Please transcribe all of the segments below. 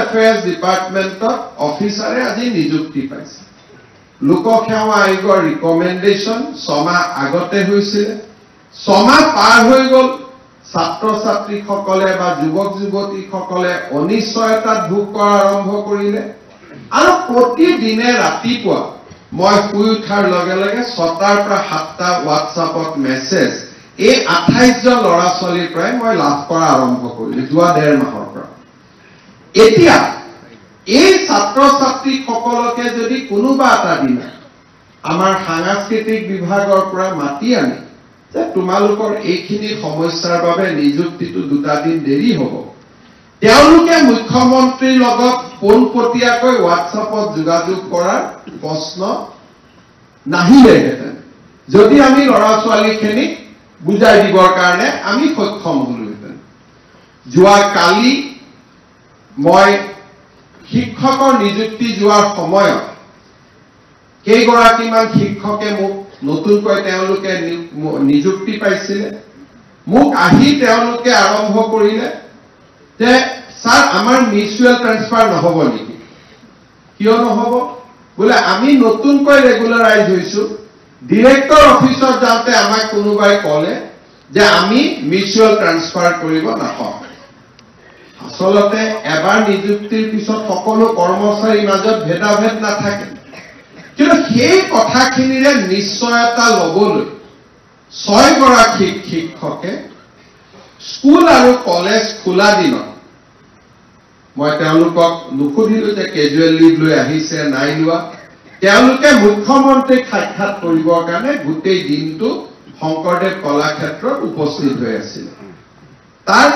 Affairs ডিপাৰ্টমেণ্টত অফিচাৰে আজি নিযুক্তি পাইছে লোকসেৱা আয়োগৰ ৰিকমেণ্ডেশ্যন 6 মাহ আগতে হৈছিল 6 মাহ পাৰ হৈ গ'ল ছাত্ৰ ছাত্ৰীসকলে বা যুৱক যুৱতীসকলে অনিশ্চয়তাত ভোগ কৰা আৰম্ভ কৰিলে আৰু প্ৰতিদিনে ৰাতিপুৱা মই শুই উঠাৰ লগে লগে 6টাৰ পৰা 7টা হোৱাটছআপত মেছেজ এই 28 জন ল'ৰা ছোৱালীৰ পৰাই মই লাভ কৰা আৰম্ভ কৰিলো যোৱা 1.5 মাহৰ পৰা এতিয়া এই ছাত্ৰ ছাত্ৰীসকলকে যদি কোনোবা এটা দিন আমাৰ সাংস্কৃতিক বিভাগৰ পৰা মাতি আনি যে তোমালোকৰ এইখিনি সমস্যাৰ বাবে নিযুক্তিটো 2টা দিন দেৰি হ'ব তেওঁলোকে মুখ্যমন্ত্ৰীৰ লগত পোনপটীয়াকৈ হোৱাটছআপত যোগাযোগ কৰাৰ প্ৰশ্ন নাহিলেহেঁতেন যদি আমি ল'ৰা ছোৱালীখিনিক বুজাই দিবৰ কাৰণে আমি সক্ষম হলোহেঁতেন যোৱা কালি মই শিক্ষকৰ নিযুক্তি যোৱাৰ সময়ত কেইগৰাকীমান শিক্ষকে মোক নতুনকৈ তেওঁলোকে নিযুক্তি পাইছিলে মোক আহি তেওঁলোকে আৰম্ভ কৰিলে যে স্যাৰ আমাৰ মিউচুৱেল ট্ৰান্সফাৰ নহব নেকি কিয় নহব বোলে আমি নতুনকৈ ৰেগুলাৰাইজ হৈছো ডিৰেক্টৰ অফিচত যাওঁতে আমাক কোনোবাই ক'লে যে আমি মিউচুৱেল ট্ৰান্সফাৰ কৰিব নাপাওঁ আসলতে এবাৰ নিযুক্তিৰ পিছত সকলো কৰ্মচাৰীৰ মাজত ভেদাভেদ নাথাকে কিন্তু সেই কথাখিনিৰে নিশ্চয়তা ল'বলৈ 6 গৰাকী শিক্ষকে স্কুল আৰু কলেজ খোলা দিনত মই তেওঁলোকক নুসুধিলো যে কেজুৱেল লিভ লৈ আহিছে নাই লোৱা তেওঁলোকে মুখ্যমন্ত্ৰীক সাক্ষাৎ কৰিবৰ কাৰণে গোটেই দিনটো শংকৰদেৱ কলাক্ষেত্ৰত উপস্থিত হৈ আছিল তাৰ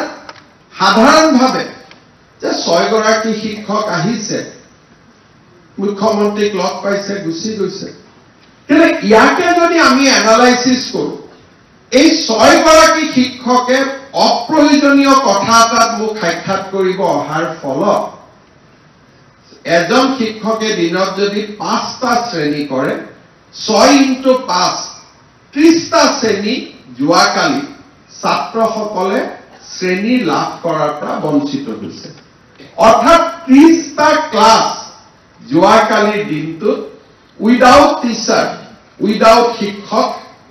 সাধাৰণভাৱে যে 6 গৰাকী শিক্ষক আহিছে মুখ্যমন্ত্ৰীক লগ পাইছে গুচি গৈছে কিন্তু ইয়াকে যদি আমি এনালাইসিস কৰো এই 6 গৰাকী শিক্ষকে অপ্ৰয়োজনীয় কথা এটাত মোক সাক্ষাৎ কৰিব অহাৰ ফলত এজন শিক্ষকে দিনত যদি 5টা শ্ৰেণী কৰে 6 × 5 30টা শ্ৰেণী যোৱাকালি ছাত্ৰসকলে শ্ৰেণী লাভ কৰাৰ পৰা বঞ্চিত হৈছে অৰ্থাৎ 30টা ক্লাছ যোৱাকালিৰ দিনটোত উইদাউট টিচাৰ উইদাউট শিক্ষক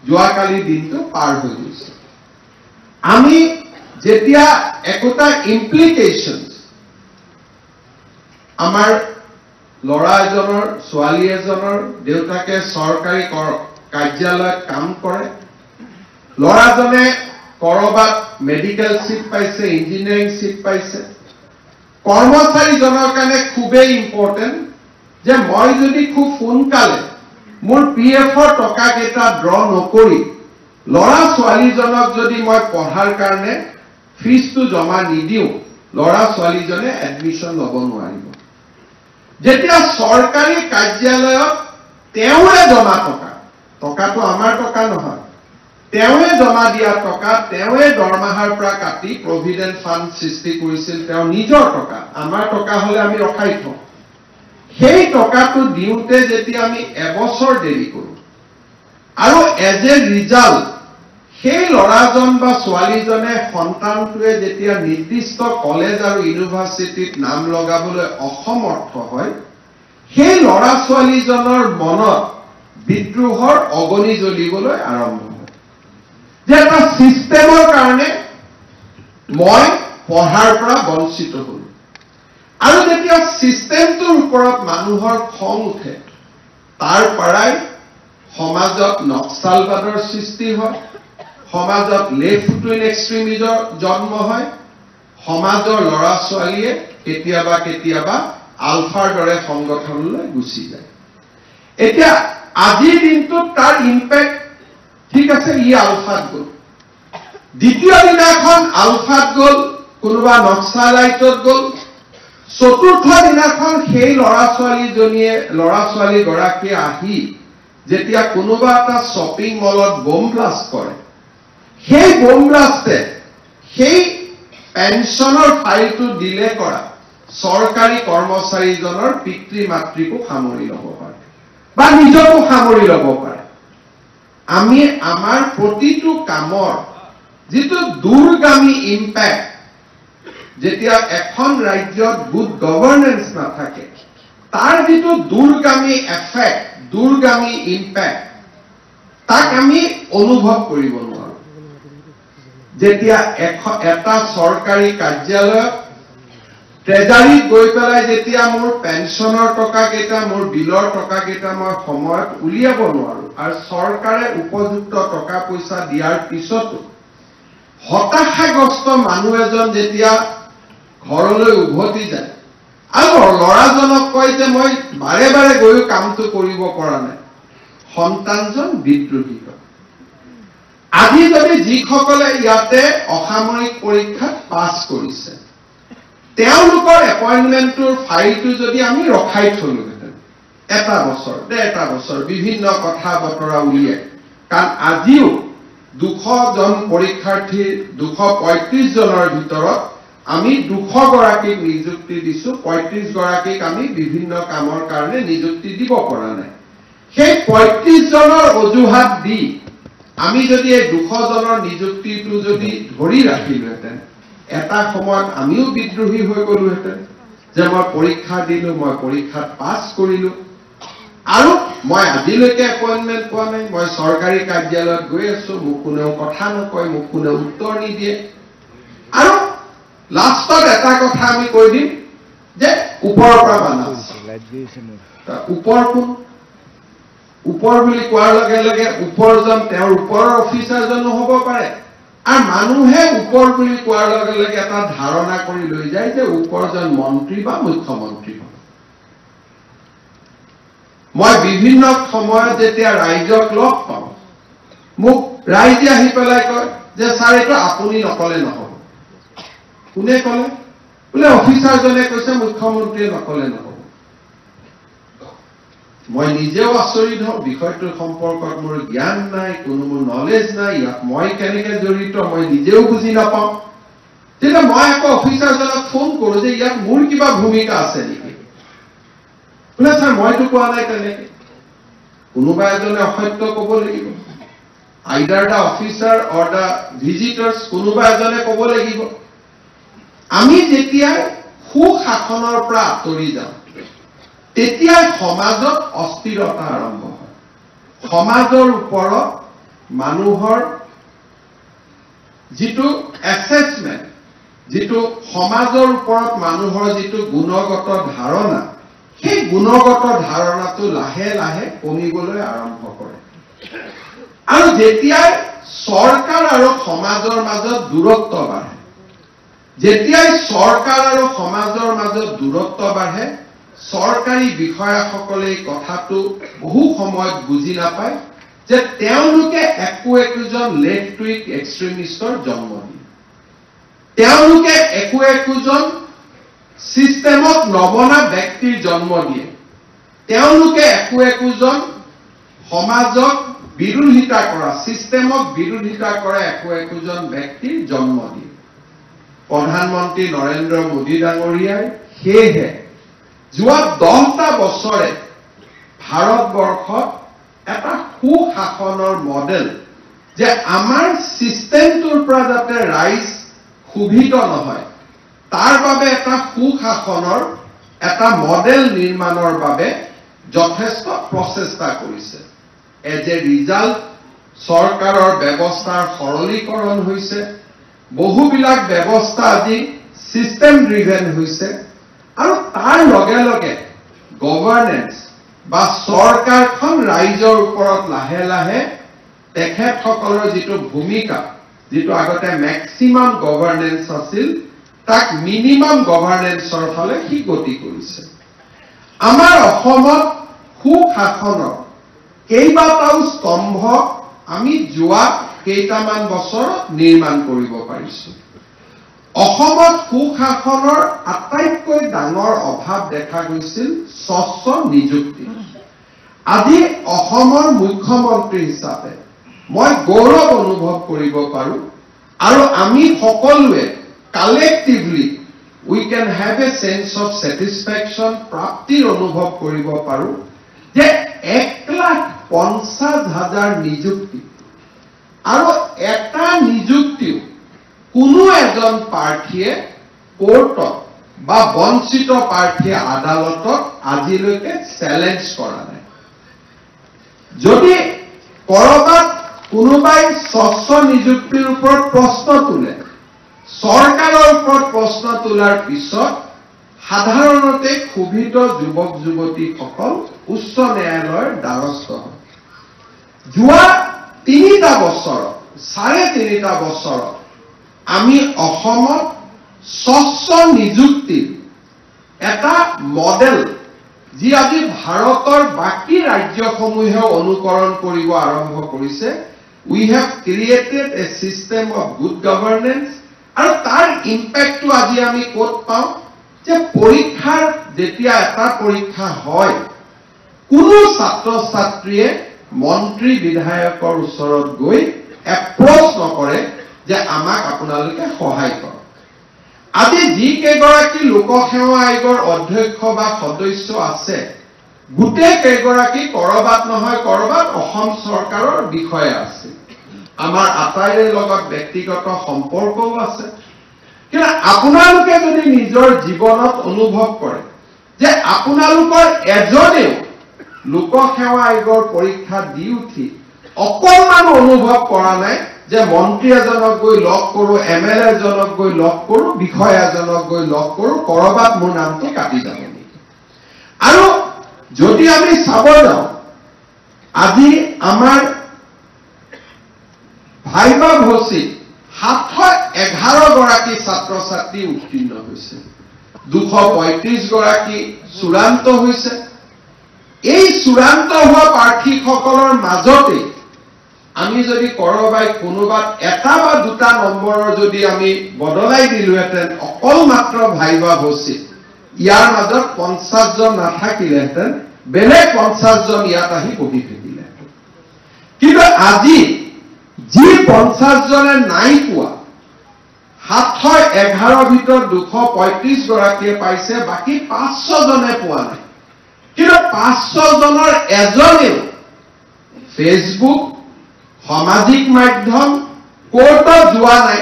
যোৱাকালিৰ দিনটো পাৰ হৈ গৈছে আমি যেতিয়া একোটা ইমপ্লিকেশনস আমাৰ ল'ৰা এজনৰ ছোৱালী এজনৰ দেউতাকে চৰকাৰী কাৰ্যালয়ত কাম কৰে ল'ৰাজনে কৰবাত মেডিকেল সিট পাইছে ইঞ্জিনিয়াৰিং সিট পাইছে কৰ্মচাৰীজনৰ কাৰণে খুবেই ইম্পৰ্টেন্ট যে মই যদি খুব সোনকালে মোৰ পিএফৰ টকা কেইটা ড্ৰ নকৰি ল'ৰা ছোৱালীজনক যদি মই পঢ়াৰ কাৰণে ফিজটো জমা নিদিও ল'ৰা ছোৱালীজনে এডমিশন ল'ব নোৱাৰিব যেতিয়া চৰকাৰী কাৰ্যালয়ত তেওঁৰে জমা টকাটো আমাৰ টকা নহয় তেওঁৱে জমা দিয়া টকা তেওঁৱে দৰমহাৰ পৰা কাটি প্ৰভিডেন্ট ফাণ্ড সৃষ্টি কৰিছিল তেওঁ নিজৰ টকা আমাৰ টকা হলে আমি ৰখাই থওঁ সেই টকাটো দিওঁতে যেতিয়া আমি এবছৰ দেৰি কৰো আৰু এজ এ ৰিজাল্ট সেই ল'ৰাজন বা ছোৱালীজনে সন্তানটোৱে যেতিয়া নিৰ্দিষ্ট কলেজ আৰু ইউনিভাৰ্চিটিত নাম লগাবলৈ অসমৰ্থ হয় সেই ল'ৰা ছোৱালীজনৰ মনত বিদ্ৰোহৰ অগনি জ্বলিবলৈ আৰম্ভ হয় যে এটা সিস্টেমৰ কাৰণে মই পঢ়াৰ পৰা বঞ্চিত হলো আৰু যেতিয়া সিস্টেমটোৰ ওপৰত মানুহৰ খং উঠে তাৰ পৰাই সমাজত নক্সালবাদৰ সৃষ্টি হয় সমাজত লেফট উইং এক্সট্ৰিমিজৰ জন্ম হয় সমাজৰ ল'ৰা ছোৱালীয়ে কেতিয়াবা আলফাৰ দৰে সংগঠনলৈ গুচি যায় এতিয়া আজিৰ দিনটোত তাৰ ইম্পেক্ট ঠিক আছে ই আলফাত গ'ল দ্বিতীয় দিনাখন আলফাত গ'ল কোনোবা নক্সালাইটত গ'ল চতুৰ্থ দিনাখন সেই ল'ৰা ছোৱালী গৰাকীয়ে আহি যেতিয়া কোনোবা এটা শ্বপিং মলত বম ব্লাষ্ট কৰে সেই বম ব্লাষ্টে সেই পেনশনৰ ফাইলটো ডিলে কৰা চৰকাৰী কৰ্মচাৰীজনৰ পিতৃ মাতৃকো সামৰি ল'ব পাৰে বা নিজকো সামৰি ল'ব পাৰে আমি আমাৰ প্ৰতিটো কামৰ যিটো দূৰগামী ইম্পেক্ট যেতিয়া এখন ৰাজ্যত গুড গভৰ্নেন্স নাথাকে তাৰ যিটো দূৰগামী এফেক্ট দূৰগামী ইম্পেক্ট তাক আমি অনুভৱ কৰিব নোৱাৰো যেতিয়া এটা চৰকাৰী কাৰ্যালয়ত ট্ৰেজাৰীত গৈ পেলাই যেতিয়া মোৰ পেঞ্চনৰ টকা কেইটা মোৰ বিলৰ টকা কেইটা মই সময়ত উলিয়াব নোৱাৰো আৰু চৰকাৰে উপযুক্ত টকা পইচা দিয়াৰ পিছতো হতাশাগ্ৰস্ত মানুহ এজন যেতিয়া ঘৰলৈ উভতি যায় আৰু লৰাজনক কয় যে মই বাৰে বাৰে গৈ কামটো কৰিব পৰা নাই সন্তানজন বিদ্ৰোহী আজি যদি যিসকলে ইয়াতে অসামৰিক পৰীক্ষাত পাছ কৰিছে তেওঁলোকৰ এপইণ্টমেণ্টৰ ফাইলটো যদি আমি ৰখাই থলোহেঁতেন এটা বছৰ ডেৰটা বছৰ বিভিন্ন কথা বতৰা উলিয়াই কাৰণ আজিও 200 জন পৰীক্ষাৰ্থীৰ 235 জনৰ ভিতৰত আমি 200 গৰাকীক নিযুক্তি দিছো 35 গৰাকীক আমি বিভিন্ন কামৰ কাৰণে নিযুক্তি দিব পৰা নাই সেই 35 জনৰ অজুহাত দি আমি যদি এই 200 জনৰ নিযুক্তিটো যদি ধৰি ৰাখিলোহেঁতেন এটা সময়ত আমিও বিদ্ৰোহী হৈ গলোহেঁতেন যে মই পৰীক্ষা দিলো মই পৰীক্ষাত পাছ কৰিলো আৰু মই আজিলৈকে এপইণ্টমেণ্ট পোৱা নাই মই চৰকাৰী কাৰ্যালয়ত গৈ আছো মোক কোনেও কথা নকয় মোক কোনেও উত্তৰ নিদিয়ে আৰু লাষ্টত এটা কথা আমি কৈ দিম যে ওপৰৰ পৰা বানা ওপৰ কোন ওপৰ বুলি কোৱাৰ লগে লগে ওপৰজন তেওঁৰ ওপৰৰ অফিচাৰজনো হ'ব পাৰে আৰু মানুহে ওপৰ বুলি কোৱাৰ লগে লগে এটা ধাৰণা কৰি লৈ যায় যে ওপৰজন মন্ত্ৰী বা মুখ্যমন্ত্ৰী হ'ব মই বিভিন্ন সময়ত যেতিয়া ৰাইজক লগ পাওঁ মোক ৰাইজে আহি পেলাই কয় যে ছাৰ এইটো আপুনি নকলে নহ'ব কোনে কলে বোলে অফিচাৰজনে কৈছে মুখ্যমন্ত্ৰীয়ে নকলে নহ'ব মই নিজেও আচৰিত হওঁ বিষয়টোৰ সম্পৰ্কত মোৰ জ্ঞান নাই কোনো মোৰ নলেজ নাই ইয়াত মই কেনেকৈ জড়িত মই নিজেও বুজি নাপাওঁ তেতিয়া মই আকৌ অফিচাৰজনক ফোন কৰোঁ যে ইয়াত মোৰ কিবা ভূমিকা আছে নেকি বোলে ছাৰ মইতো কোৱা নাই তেনেকৈ কোনোবা এজনে অসত্য ক'ব লাগিব আইদাৰ দ্য অফিচাৰ অৰ দ্য ভিজিটাৰ্ছ কোনোবা এজনে ক'ব লাগিব আমি যেতিয়া সুশাসনৰ পৰা আঁতৰি যাওঁ তেতিয়া সমাজত অস্থিৰতা আৰম্ভ হয় সমাজৰ ওপৰত মানুহৰ যিটো এছেছমেণ্ট যিটো সমাজৰ ওপৰত মানুহৰ যিটো গুণগত ধাৰণা সেই গুণগত ধাৰণাটো লাহে লাহে কমিবলৈ আৰম্ভ কৰে আৰু যেতিয়াই চৰকাৰ আৰু সমাজৰ মাজত দূৰত্ব বাঢ়ে যেতিয়াই চৰকাৰ আৰু সমাজৰ মাজত দূৰত্ব বাঢ়ে চৰকাৰী বিষয়াসকলে এই কথাটো বহু সময়ত বুজি নাপায় যে তেওঁলোকে একোজন লেফ্ট উইং এক্সট্ৰিমিষ্টৰ জন্ম দিয়ে তেওঁলোকে একোজন সিস্টেমত নবনা ব্যক্তিৰ জন্ম দিয়ে তেওঁলোকে একোজন সমাজক বিৰোধিতা কৰা সিস্টেমক বিৰোধিতা কৰা একোজন ব্যক্তিৰ জন্ম দিয়ে প্ৰধানমন্ত্ৰী নৰেন্দ্ৰ মোদী ডাঙৰীয়াই সেয়েহে যোৱা 10টা বছৰে ভাৰতবৰ্ষত এটা সুশাসনৰ মডেল যে আমাৰ সিস্টেমটোৰ পৰা যাতে ৰাইজ সুবিধা নহয় তাৰ বাবে এটা সুশাসনৰ এটা মডেল নিৰ্মাণৰ বাবে যথেষ্ট প্ৰচেষ্টা কৰিছে এজ এ ৰিজাল্ট চৰকাৰৰ ব্যৱস্থাৰ সৰলীকৰণ হৈছে বহুবিলাক ব্যৱস্থা আজি সিস্টেম ড্ৰিভেন হৈছে আৰু তাৰ লগে লগে গভৰ্নেন্স বা চৰকাৰখন ৰাইজৰ ওপৰত লাহে লাহে তেখেতসকলৰ যিটো ভূমিকা যিটো আগতে মেক্সিমাম গভৰ্নেন্স আছিল তাক মিনিমাম গভৰ্নেন্সৰ ফালে সি গতি কৰিছে আমাৰ অসমত সুশাসনৰ কেইবাটাও স্তম্ভ আমি যোৱা কেইটামান বছৰত নিৰ্মাণ কৰিব পাৰিছো অসমত সুশাসনৰ আটাইতকৈ ডাঙৰ অভাৱ দেখা গৈছিল স্বচ্ছ নিযুক্তি আজি অসমৰ মুখ্যমন্ত্ৰী হিচাপে মই গৌৰৱ অনুভৱ কৰিব পাৰো আৰু আমি সকলোৱে collectively we can have a sense of satisfaction প্ৰাপ্তিৰ অনুভৱ কৰিব পাৰো যে 1,50,000 নিযুক্তি আৰু এটা নিযুক্তিও কোনো এজন প্ৰাৰ্থীয়ে কোৰ্টত বা বঞ্চিত প্ৰাৰ্থীয়ে আদালতক আজিলৈকে চেলেঞ্জ কৰা নাই। যদি কৰবাত কোনোবাই স্বচ্ছ নিযুক্তিৰ ওপৰত প্ৰশ্ন তোলে, চৰকাৰৰ ওপৰত প্ৰশ্ন তোলাৰ পিছত সাধাৰণতে ক্ষোভিত যুৱক যুৱতীসকল উচ্চ ন্যায়ালয়ৰ দ্বাৰস্থ হয়। যোৱা 3টা বছৰত 3.5 বছৰত আমি অসমত স্বচ্ছ নিযুক্তিৰ এটা মডেল, যি আজি ভাৰতৰ বাকী ৰাজ্যসমূহেও অনুকৰণ কৰিব আৰম্ভ কৰিছে। We have created a system of good governance. আৰু তাৰ ইম্পেক্টটো আজি আমি ক'ত পাওঁ যে পৰীক্ষাৰ যেতিয়া এটা পৰীক্ষা হয়, কোনো ছাত্ৰ ছাত্ৰীয়ে মন্ত্ৰী বিধায়কৰ ওচৰত গৈ এপ্ৰ'চ নকৰে যে আমাক আপোনালোকে সহায় কৰক। আজি যি কেইগৰাকী লোকসেৱা আয়োগৰ অধ্যক্ষ বা সদস্য আছে, গোটেই কেইগৰাকী কৰবাত নহয় কৰবাত অসম চৰকাৰৰ বিষয়া আছে। আমাৰ আটাইৰে লগত ব্যক্তিগত সম্পৰ্কও আছে। কিন্তু আপোনালোকে যদি নিজৰ জীৱনত অনুভৱ কৰে যে আপোনালোকৰ এজনেও লোকসেৱা আয়োগৰ পৰীক্ষা দি উঠি অকণমান অনুভৱ কৰা নাই যে মন্ত্ৰী এজনক গৈ লগ কৰোঁ, MLA এজনক গৈ লগ কৰোঁ, বিষয়া এজনক গৈ লগ কৰোঁ, কৰবাত মোৰ নামটো কাটি যাব নেকি। আৰু যদি আমি চাব যাওঁ, আজি আমাৰ ভাইবা ভচিত 711 গৰাকী ছাত্ৰ ছাত্ৰী উত্তীৰ্ণ হৈছে, 235 গৰাকী চূড়ান্ত হৈছে। এই চূড়ান্ত হোৱা প্ৰাৰ্থীসকলৰ মাজতে আমি যদি কৰবাই কোনোবাত এটা বা দুটা নম্বৰৰ যদি আমি বদলাই দিলোহেঁতেন, অকল মাত্ৰ ভাইবা ভচিত, ইয়াৰ মাজত 50 জন নাথাকিলেহেঁতেন, বেলেগ 50 জন ইয়াত আহি বহি থাকিলেহেঁতেন। কিন্তু আজি যি 50 জনে নাই পোৱা, 711 ভিতৰত 235 গৰাকীয়ে পাইছে, বাকী 500 জনে পোৱা নাই। কিন্তু 500 জনৰ এজনেও ফেচবুক, সামাজিক মাধ্যম, কোৰ্টত যোৱা নাই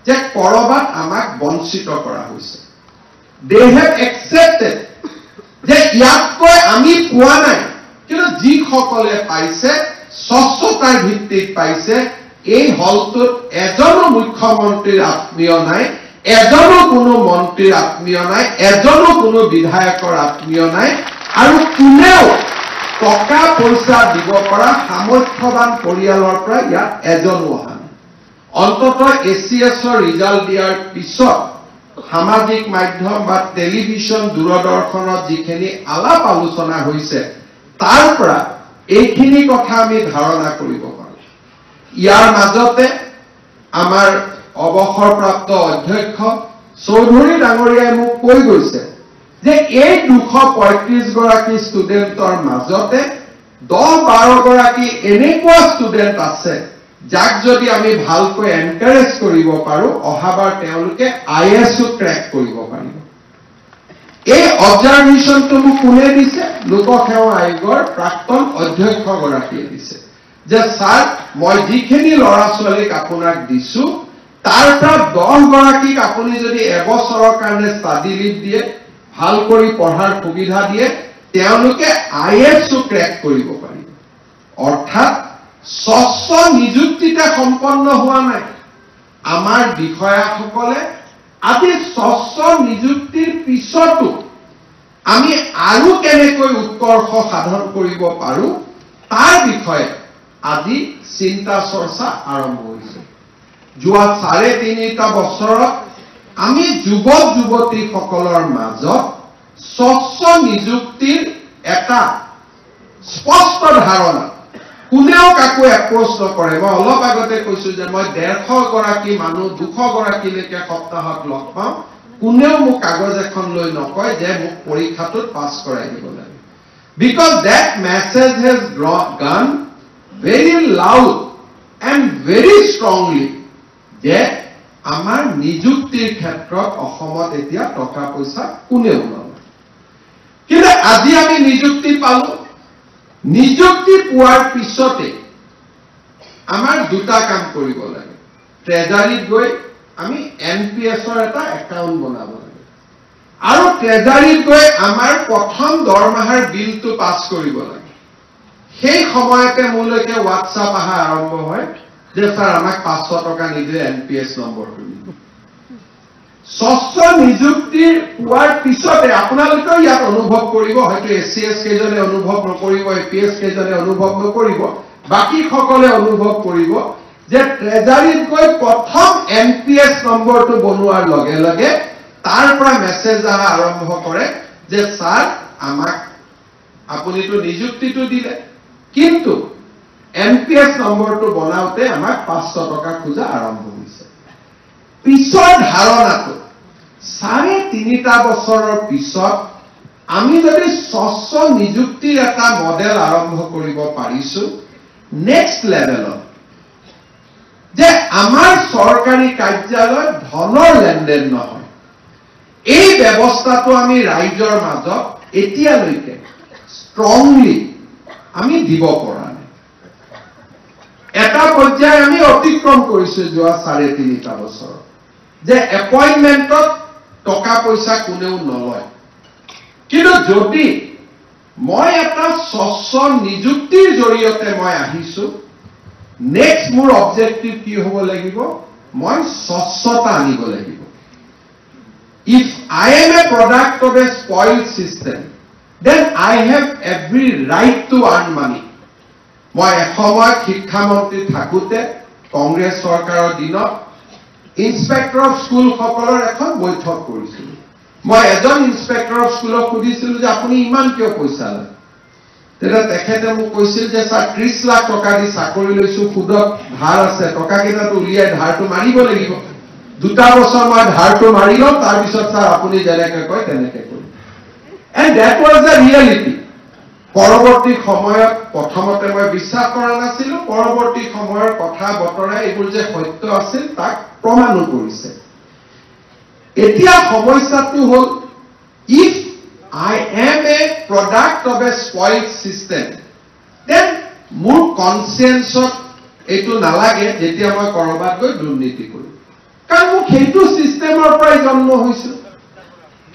যে কৰবাত আমাক বঞ্চিত কৰা হৈছে। দে হেভ একচেপ্টেড যে ইয়াতকৈ আমি পোৱা নাই, কিন্তু যিসকলে পাইছে স্বচ্ছতাৰ ভিত্তিত পাইছে। এই হলটোত এজনো মুখ্যমন্ত্ৰীৰ আত্মীয় নাই, এজনো কোনো মন্ত্ৰীৰ আত্মীয় নাই, এজনো কোনো বিধায়কৰ আত্মীয় নাই, আৰু কোনেও টকা পইচা দিব পৰা সামৰ্থ্যৱান পৰিয়ালৰ পৰা ইয়াত এজনো অহা নাই। অন্ততঃ ACSৰ ৰিজাল্ট দিয়াৰ পিছত সামাজিক মাধ্যম বা টেলিভিছন, দূৰদৰ্শনত যিখিনি আলাপ আলোচনা হৈছে, তাৰ পৰা এইখিনি কথা আমি ধাৰণা কৰিব পাৰোঁ। ইয়াৰ মাজতে আমাৰ অৱসৰপ্ৰাপ্ত অধ্যক্ষ চৌধুৰী ডাঙৰীয়াই মোক কৈ গৈছে যে এই 235 গৰাকী ষ্টুডেণ্টৰ মাজতে 10-12 গৰাকী এনেকুৱা ষ্টুডেণ্ট আছে যাক যদি আমি ভালকৈ এনকাৰেজ কৰিব পাৰোঁ, অহাবাৰ তেওঁলোকে IASও ক্ৰেক কৰিব পাৰিব। এই অবজাৰভেশ্যনটো মোক কোনে দিছে? লোকসেৱা আয়োগৰ প্ৰাক্তন অধ্যক্ষগৰাকীয়ে দিছে যে ছাৰ, মই যিখিনি ল'ৰা ছোৱালীক আপোনাক দিছো, তাৰ পৰা 10 গৰাকীক আপুনি যদি এবছৰৰ কাৰণে ষ্টাডি লিভ দিয়ে, ভাল কৰি পঢ়াৰ সুবিধা দিয়ে, তেওঁলোকে IASও ক্ৰেক কৰিব পাৰিব। অৰ্থাৎ স্বচ্ছ নিযুক্তিতে সম্পন্ন হোৱা নাই। আমাৰ বিষয়াসকলে আজি স্বচ্ছ নিযুক্তিৰ পিছতো আমি আৰু কেনেকৈ উৎকৰ্ষ সাধন কৰিব পাৰোঁ, তাৰ বিষয়ে আজি চিন্তা চৰ্চা আৰম্ভ হৈছে। যোৱা 3.5 বছৰত আমি যুৱক যুৱতীসকলৰ মাজত স্বচ্ছ নিযুক্তিৰ এটা স্পষ্ট ধাৰণা, কোনেও কাকো এপ্ৰ'চ নকৰে। মই অলপ আগতে কৈছো যে মই 150 গৰাকী মানুহ 200 গৰাকীলৈকে সপ্তাহত লগ পাওঁ, কোনেও মোক কাগজ এখন লৈ নকয় যে মোক পৰীক্ষাটোত পাছ কৰাই দিব লাগে। বিকজ দেট মেছেজ হেজ গন very loud and very strongly যে আমাৰ নিযুক্তিৰ ক্ষেত্ৰত অসমত এতিয়া টকা পইচা কোনেও নলয়। কিন্তু আজি আমি নিযুক্তি পালো। নিযুক্তি পোৱাৰ পিছতে আমাৰ দুটা কাম কৰিব লাগে। ট্ৰেজাৰীত গৈ আমি NPSৰ এটা একাউণ্ট বনাব লাগে। আৰু ট্ৰেজাৰীত গৈ আমাৰ প্ৰথম দৰমহাৰ বিলটো পাছ কৰিব লাগে সেই সময়তে মোলৈকে হোৱাটছআপ আহা আৰম্ভ হয় যে স্যাৰ আমাক 500 টকা নিদিলে এনপিএছ নম্বৰটো নিদিব স্বচ্ছ নিযুক্তিৰ পোৱাৰ পিছতে আপোনালোকেও ইয়াত অনুভৱ কৰিব হয়তো এসিএস কেজনে অনুভৱ নকৰিব এপিএস কেজনে অনুভৱ নকৰিব বাকি সকলে অনুভৱ কৰিব যে ট্ৰেজাৰীত গৈ প্ৰথম এনপিএস নম্বৰটো বনোৱাৰ লগে লগে তাৰ পৰা মেছেজ আহা আৰম্ভ কৰে যে স্যাৰ আমাক আপুনিটো নিযুক্তিটো দিলে কিন্তু এনপিএস নম্বৰটো বনাওতে আমাক 500 টকা খোজা আৰম্ভ হৈছে পিছৰ ধাৰণাটো 3.5 বছৰৰ পিছত আমি যদি স্বচ্ছ নিযুক্তিৰ এটা মডেল আৰম্ভ কৰিব পাৰিছো নেক্সট লেভেলত যে আমাৰ চৰকাৰী কাৰ্যালয় ধনৰ লেনদেন নহয় এই ব্যৱস্থাটো আমি ৰাইজৰ মাজত এতিয়ালৈকে ষ্ট্ৰংলি আমি দিব পৰা নাই এটা পৰ্যায় আমি অতিক্ৰম কৰিছো যোৱা 3.5 বছৰ যে এপইন্টমেন্টত টকা পইচা কোনেও নলয় কিন্তু যদি মই এটা স্বচ্ছ নিযুক্তিৰ জৰিয়তে মই আহিছো নেক্সট মোৰ অবজেক্টিভ কি হ'ব লাগিব মই স্বচ্ছতা আনিব লাগিব if I am a product of a spoiled system then I have every right to earn money মই এসময়ত শিক্ষামন্ত্ৰী থাকোতে কংগ্ৰেছ চৰকাৰৰ দিনত ইন্সপেক্টৰ অফ স্কুল সকলৰ এখন বৈঠক কৰিছিল মই এজন ইন্সপেক্টৰ অফ স্কুলক সুধিছিল যে আপুনি ইমান কিয় পইচা লয় তেতিয়া তেখেতে মোক কৈছিল যে স্যাৰ 30 লাখ টকা দি চাকৰি লৈছো সুদত ধাৰ আছে টকা কেইটাটো উলিয়াই ধাৰটো মাৰিব লাগিব 2 বছৰ মই ধাৰটো মাৰি লওঁ তাৰ পিছত স্যাৰ আপুনি যেনেকৈ কয় তেনেকৈ কৰিম and that was the reality পৰৱৰ্তী সময়ত প্ৰথমতে মই বিশ্বাস কৰা নাছিলো পৰৱৰ্তী সময়ৰ কথা বতৰা এইবোৰ যে সত্য আছিল তাক প্ৰমাণ কৰিছে এতিয়া সমস্যাটো হ'ল if I am a product of a spoiled system then মোৰ কনসিয়েন্সত এটো নালাগে যেতিয়া মই কৰবাত গৈ দুৰ্নীতি কৰো কাৰণ মোৰ সেইটো সিস্টেমৰ পৰাই জন্ম হৈছিল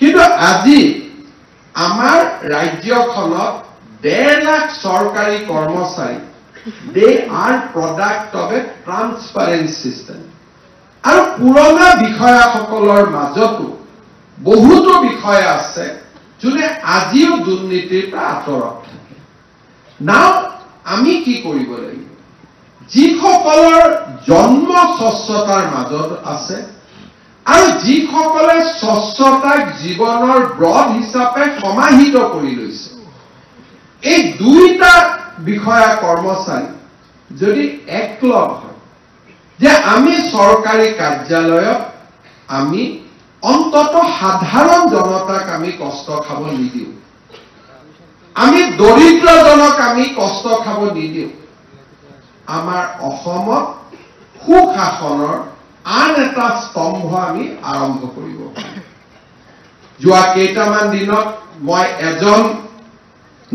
কিন্তু আজি আমাৰ ৰাজ্যখনত 1.5 লাখ চৰকাৰী কৰ্মচাৰী they are product of a transparent system আৰু পুৰণা বিষয়াসকলৰ মাজতো বহুতো বিষয়া আছে যোনে আজিও দুৰ্নীতিৰ পৰা আঁতৰত থাকে নাও আমি কি কৰিব লাগিব যিসকলৰ জন্ম স্বচ্ছতাৰ মাজত আছে আৰু যিসকলে স্বচ্ছতাক জীৱনৰ ব্ৰড হিচাপে সমাহিত কৰি লৈছে এই দুইটা বিষয়া কৰ্মচাৰী যদি একলগ হয় যে আমি চৰকাৰী কাৰ্যালয়ত আমি অন্তত সাধাৰণ জনতাক আমি কষ্ট খাব নিদিও আমি দৰিদ্ৰজনক আমি কষ্ট খাব নিদিও আমাৰ অসমত সুশাসনৰ আন এটা স্তম্ভ আমি আৰম্ভ কৰিব পাৰিম যোৱা কেইটামান দিনত মই এজন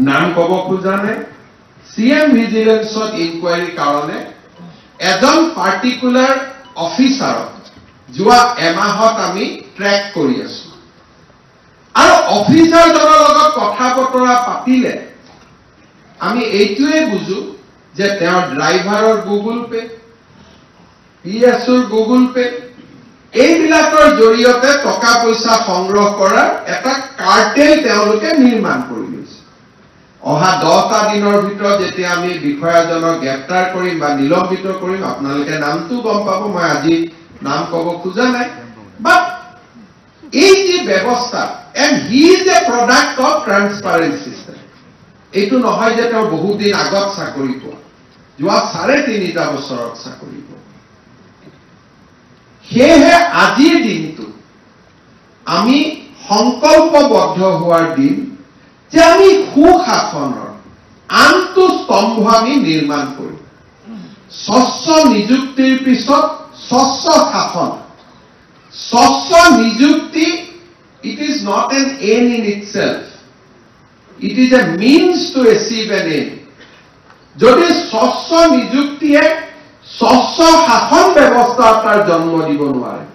নাম ক'ব খোজা নাই সিএম ভিজিলেন্সত ইনকুৱাৰী কাৰণে এজন পাৰ্টিকুলাৰ অফিচাৰক যোৱা এমাহত আমি ট্ৰেক কৰি আছো আৰু অফিচাৰজনৰ লগত কথা বতৰা পাতিলে আমি এইটোৱে বুজো যে তেওঁৰ ড্ৰাইভাৰৰ গুগল পে পিএছৰ গুগল পে এইবিলাকৰ জৰিয়তে টকা পইচা সংগ্ৰহ কৰাৰ এটা কাৰ্টেল তেওঁলোকে নিৰ্মাণ কৰি লৈছে অহা 10টা দিনৰ ভিতৰত যেতিয়া আমি বিষয়াজনক গ্ৰেপ্তাৰ কৰিম বা নিলম্বিত কৰিম আপোনালোকে নামটো গম পাব মই আজি নাম ক'ব খোজা নাই বাট এই যে ব্যৱস্থা and he is a product of transparent system এইটো নহয় যে তেওঁ বহুত দিন আগত চাকৰি পোৱা যোৱা 3.5 বছৰত চাকৰি পোৱা সেয়েহে আজিৰ দিনটো আমি সংকল্পবদ্ধ হোৱাৰ দিন যে আমি সুশাসনৰ আনটো স্তম্ভ আমি নিৰ্মাণ কৰিম স্বচ্ছ নিযুক্তিৰ পিছত স্বচ্ছ শাসন স্বচ্ছ নিযুক্তি it is not an aim in itself it is a means to achieve an aim যদি স্বচ্ছ নিযুক্তিয়ে স্বচ্ছ শাসন ব্যৱস্থা এটাৰ জন্ম দিব নোৱাৰে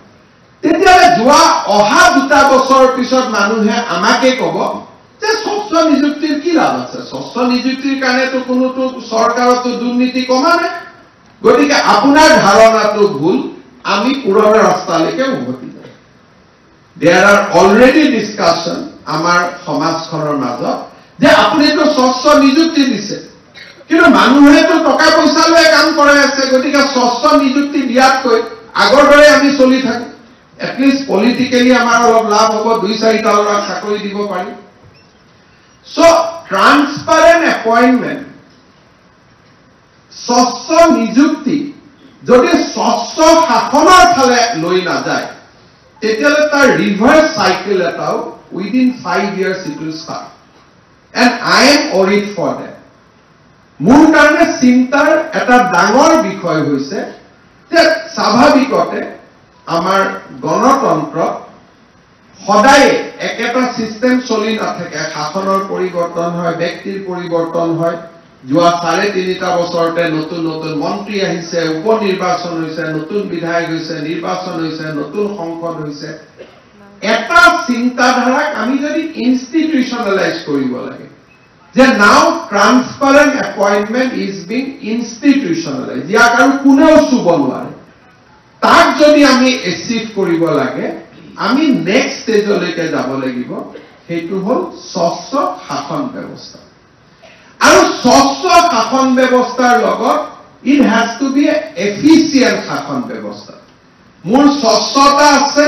তেতিয়ালে যোৱা অহা 2 বছৰ পিছত মানুহে আমাকে ক'ব যে স্বচ্ছ নিযুক্তিৰ কি লাভ আছে স্বচ্ছ নিযুক্তিৰ কাৰণেতো কোনোটো চৰকাৰতো দুৰ্নীতি কমা নাই গতিকে আপোনাৰ ধাৰণাটো ভুল আমি পুৰণা ৰাস্তালৈকে উভতি যাম there are already discussion আমাৰ সমাজখনৰ মাজত যে আপুনিতো স্বচ্ছ নিযুক্তি দিছে কিন্তু মানুহেতো টকা পইচা লৈ কাম কৰে আছে গতিকে স্বচ্ছ নিযুক্তি দিয়াতকৈ আগৰ দৰে আমি চলি থাকো at least politically আমাৰ অলপ লাভ হ'ব 2-4টা ল'ৰাক চাকৰি দিব পাৰি so transparent appointment স্বচ্ছ নিযুক্তি যদি স্বচ্ছ শাসনৰ ফালে লৈ না যায় তেতিয়ালে তাৰ ৰিভাৰ্স সাইকেল এটাও within 5 years it will start and I am worried for that মোৰ কাৰণে চিন্তাৰ এটা ডাঙৰ বিষয় হৈছে যে স্বাভাৱিকতে আমাৰ গণতন্ত্ৰ সদায় একেটা সিস্টেম চলি নাথাকে শাসনৰ পৰিৱৰ্তন হয় ব্যক্তিৰ পৰিৱৰ্তন হয় যোৱা 3.5 বছৰতে নতুন নতুন মন্ত্ৰী আহিছে উপনিৰ্বাচন হৈছে নতুন বিধায়ক হৈছে নিৰ্বাচন হৈছে নতুন সংসদ হৈছে এটা চিন্তাধাৰাক আমি যদি ইনষ্টিটিউশনালাইজ কৰিব লাগে যে নাও ট্ৰান্সপাৰেন্ট এপইন্টমেন্ট ইজ বিং ইনষ্টিটিউশনালাইজ ইয়াক আৰু কোনেও চুব নোৱাৰে তাক যদি আমি এচিভ কৰিব লাগে আমি নেক্সট ষ্টেজলৈকে যাব লাগিব সেইটো হ'ল স্বচ্ছ শাসন ব্যৱস্থা আৰু স্বচ্ছ শাসন ব্যৱস্থাৰ লগত it has to be efficient শাসন ব্যৱস্থা মোৰ স্বচ্ছতা আছে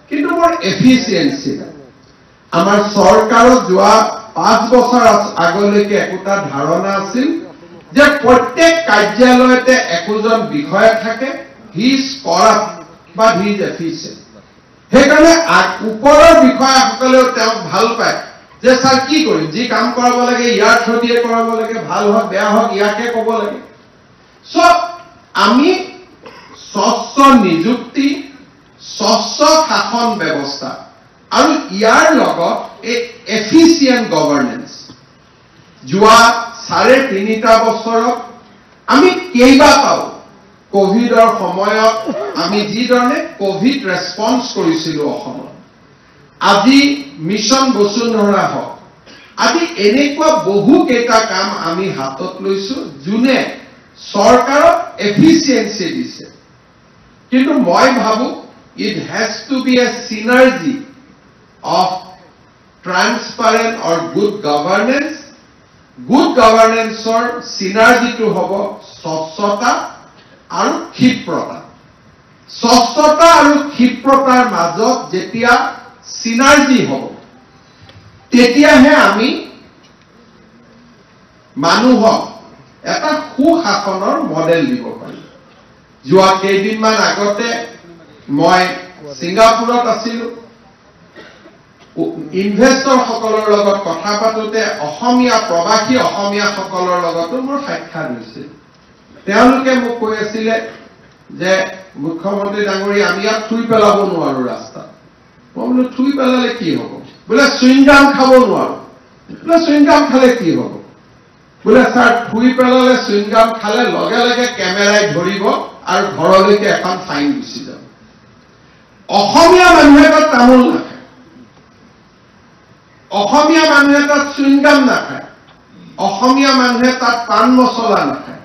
কিন্তু মোৰ এফিচিয়েন্সি নাই আমাৰ চৰকাৰত যোৱা 5 বছৰ আগলৈকে একটা ধাৰণা আছিল যে প্ৰত্যেক কাৰ্যালয়তে একোজন বিষয়া থাকে হি ইজ কৰাপ্ট বা হি ইজ এফিচিয়েন্ট সেইকাৰণে ওপৰৰ বিষয়াসকলেও তেওঁক ভাল পায় যে স্যাৰ কি কৰিম যি কাম কৰাব লাগে ইয়াৰ থ্ৰুদিয়ে কৰাব লাগে ভাল হওক বেয়া হওক ইয়াকে ক'ব লাগে সো আমি স্বচ্ছ নিযুক্তি স্বচ্ছ শাসন ব্যৱস্থা আৰু ইয়াৰ লগত এফিচিয়েন্ট গভৰ্নেন্স যোৱা 3.5 বছৰত আমি কেইবাটাও কোভিডৰ সময়ত আমি যিধৰণে কোভিড ৰেসপন্স কৰিছিলো অসমত আজি মিশন বসুন্ধৰা হওক আজি এনেকুৱা বহু কেইটা কাম আমি হাতত লৈছো যোনে চৰকাৰক এফিচিয়েন্সি দিছে কিন্তু মই ভাবো it has to be a synergy of transparent or good governance or synergy to hobo স্বচ্ছতা আৰু ক্ষিপ্ৰতা স্বচ্ছতা আৰু ক্ষিপ্ৰতাৰ মাজত যেতিয়া synergy হ'ব তেতিয়াহে আমি মানুহক এটা সুশাসনৰ মডেল দিব পাৰিম যোৱা কেইদিনমান আগতে মই সিঙ্গাপুৰত আছিলো ইনভেস্টৰ সকলৰ লগত কথা পাতোতে অসমীয়া প্ৰবাসী অসমীয়া সকলৰ লগতো মোৰ সাক্ষাৎ হৈছিল তেওঁলোকে মোক কৈ আছিল যে মুখ্যমন্ত্ৰী ডাঙৰী আমি ইয়াত থুই পেলাব নোৱাৰো ৰাস্তা মই বোলো থুই পেলালে কি হ'ব বোলে সুইংগাম খাব নোৱাৰো বোলে সুইংগাম খালে কি হ'ব বোলে স্যাৰ থুই পেলালে সুইংগাম খালে লগে লগে কেমেৰাই ধৰিব আৰু ঘৰলৈকে এখন ফাইন গুচি যাব অসমীয়া মানুহে তাত তামোল নাখায় অসমীয়া মানুহে তাত চুইংগাম নাখায় অসমীয়া মানুহে তাত পান মছলা নাখায়